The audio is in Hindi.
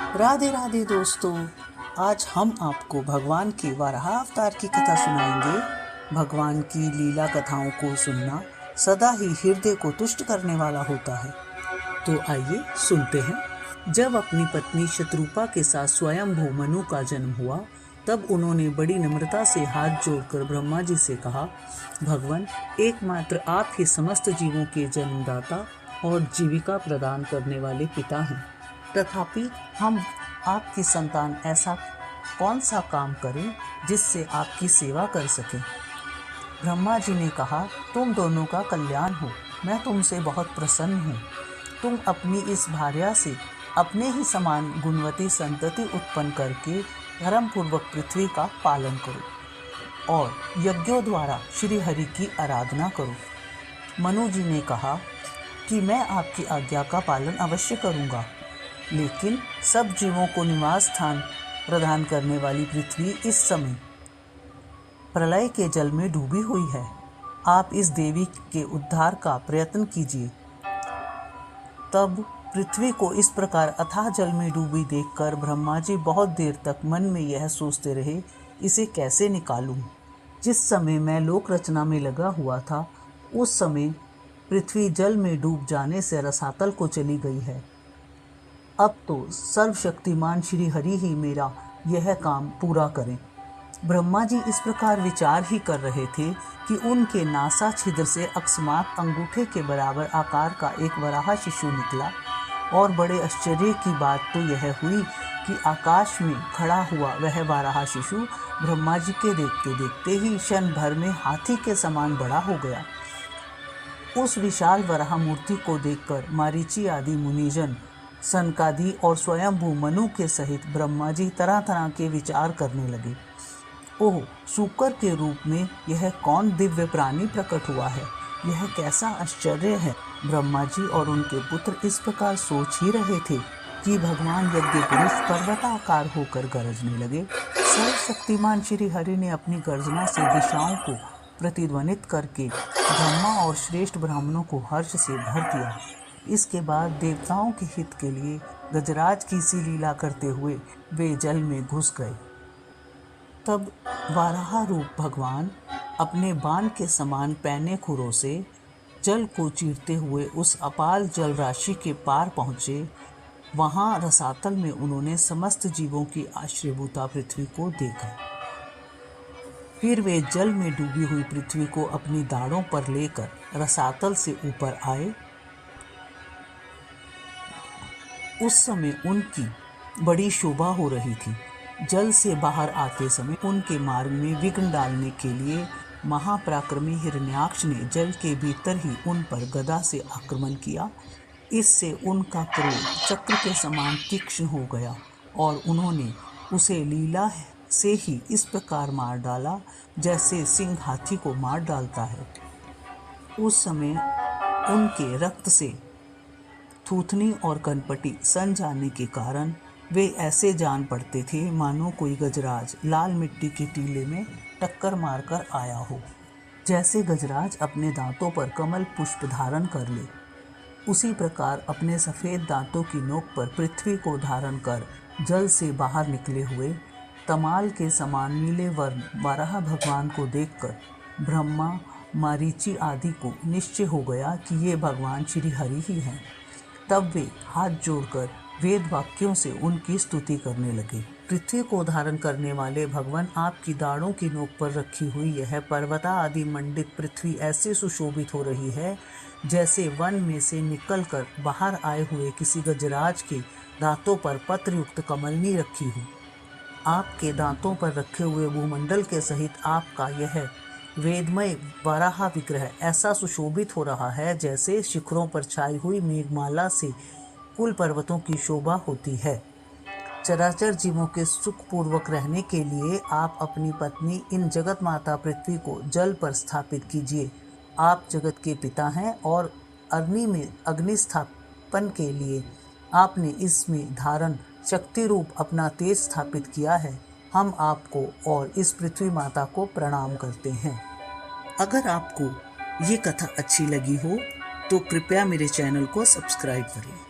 राधे राधे दोस्तों, आज हम आपको भगवान के वराह अवतार की कथा सुनाएंगे। भगवान की लीला कथाओं को सुनना सदा ही हृदय को तुष्ट करने वाला होता है। तो आइए सुनते हैं। जब अपनी पत्नी शत्रुपा के साथ स्वयंभू मनु का जन्म हुआ, तब उन्होंने बड़ी नम्रता से हाथ जोड़कर ब्रह्मा जी से कहा, भगवान, एकमात्र आप ही समस्त जीवों के जन्मदाता और जीविका प्रदान करने वाले पिता हैं। तथापि हम आपकी संतान ऐसा कौन सा काम करें जिससे आपकी सेवा कर सकें। ब्रह्मा जी ने कहा, तुम दोनों का कल्याण हो, मैं तुमसे बहुत प्रसन्न हूँ। तुम अपनी इस भार्या से अपने ही समान गुणवती संतति उत्पन्न करके धर्म पूर्वक पृथ्वी का पालन करो और यज्ञों द्वारा श्री हरि की आराधना करो। मनु जी ने कहा कि मैं आपकी आज्ञा का पालन अवश्य करूँगा, लेकिन सब जीवों को निवास स्थान प्रदान करने वाली पृथ्वी इस समय प्रलय के जल में डूबी हुई है। आप इस देवी के उद्धार का प्रयत्न कीजिए। तब पृथ्वी को इस प्रकार अथाह जल में डूबी देखकर ब्रह्मा जी बहुत देर तक मन में यह सोचते रहे, इसे कैसे निकालूं। जिस समय मैं लोक रचना में लगा हुआ था, उस समय पृथ्वी जल में डूब जाने से रसातल को चली गई है। अब तो सर्वशक्तिमान श्री हरि ही मेरा यह काम पूरा करें। ब्रह्मा जी इस प्रकार विचार ही कर रहे थे कि उनके नासा छिद्र से अकस्मात अंगूठे के बराबर आकार का एक वराह शिशु निकला। और बड़े आश्चर्य की बात तो यह हुई कि आकाश में खड़ा हुआ वह वराह शिशु ब्रह्मा जी के देखते देखते ही क्षण भर में हाथी के समान बड़ा हो गया। उस विशाल वराह मूर्ति को देखकर मारीची आदि मुनिजन, सनकादि और स्वयंभू मनु के सहित ब्रह्मा जी तरह तरह के विचार करने लगे। ओह, शूकर के रूप में यह कौन दिव्य प्राणी प्रकट हुआ है, यह कैसा आश्चर्य है। ब्रह्मा जी और उनके पुत्र इस प्रकार सोच ही रहे थे कि भगवान यज्ञ पुरुष पर्वताकार होकर गरजने लगे। सर्वशक्तिमान श्री हरि ने अपनी गर्जना से दिशाओं को प्रतिध्वनित करके ब्रह्मा और श्रेष्ठ ब्राह्मणों को हर्ष से भर दिया। इसके बाद देवताओं के हित के लिए गजराज की सी लीला करते हुए वे जल में घुस गए। तब वाराह रूप भगवान अपने बाण के समान पैने खुरों से जल को चीरते हुए उस अपार जल राशि के पार पहुँचे। वहाँ रसातल में उन्होंने समस्त जीवों की आश्रयभूता पृथ्वी को देखा। फिर वे जल में डूबी हुई पृथ्वी को अपनी दाढ़ों पर लेकर रसातल से ऊपर आए। उस समय उनकी बड़ी शोभा हो रही थी। जल से बाहर आते समय उनके मार्ग में विघ्न डालने के लिए महापराक्रमी हिरण्याक्ष ने जल के भीतर ही उन पर गदा से आक्रमण किया। इससे उनका क्रोध चक्र के समान तीक्ष्ण हो गया और उन्होंने उसे लीला से ही इस प्रकार मार डाला जैसे सिंह हाथी को मार डालता है। उस समय उनके रक्त से थूथनी और कनपटी सन जाने के कारण वे ऐसे जान पड़ते थे मानो कोई गजराज लाल मिट्टी के टीले में टक्कर मारकर आया हो। जैसे गजराज अपने दांतों पर कमल पुष्प धारण कर ले, उसी प्रकार अपने सफ़ेद दांतों की नोक पर पृथ्वी को धारण कर जल से बाहर निकले हुए तमाल के समान नीले वर्ण वराह भगवान को देखकर ब्रह्मा, मारीची आदि को निश्चय हो गया कि ये भगवान श्री हरि ही हैं। तब वे हाथ जोड़कर वेद वाक्यों से उनकी स्तुति करने लगे। पृथ्वी को धारण करने वाले भगवान, आपकी दाढ़ों की नोक पर रखी हुई यह पर्वता आदि मंडित पृथ्वी ऐसे सुशोभित हो रही है जैसे वन में से निकलकर बाहर आए हुए किसी गजराज के दांतों पर पत्रयुक्त कमलनी रखी हो। आपके दांतों पर रखे हुए भूमंडल के सहित आपका यह वेदमय वराह विग्रह ऐसा सुशोभित हो रहा है जैसे शिखरों पर छाई हुई मेघमाला से कुल पर्वतों की शोभा होती है। चराचर जीवों के सुखपूर्वक रहने के लिए आप अपनी पत्नी इन जगत माता पृथ्वी को जल पर स्थापित कीजिए। आप जगत के पिता हैं और अग्नि में अग्नि स्थापन के लिए आपने इसमें धारण शक्ति रूप अपना तेज स्थापित किया है। हम आपको और इस पृथ्वी माता को प्रणाम करते हैं। अगर आपको ये कथा अच्छी लगी हो तो कृपया मेरे चैनल को सब्सक्राइब करें।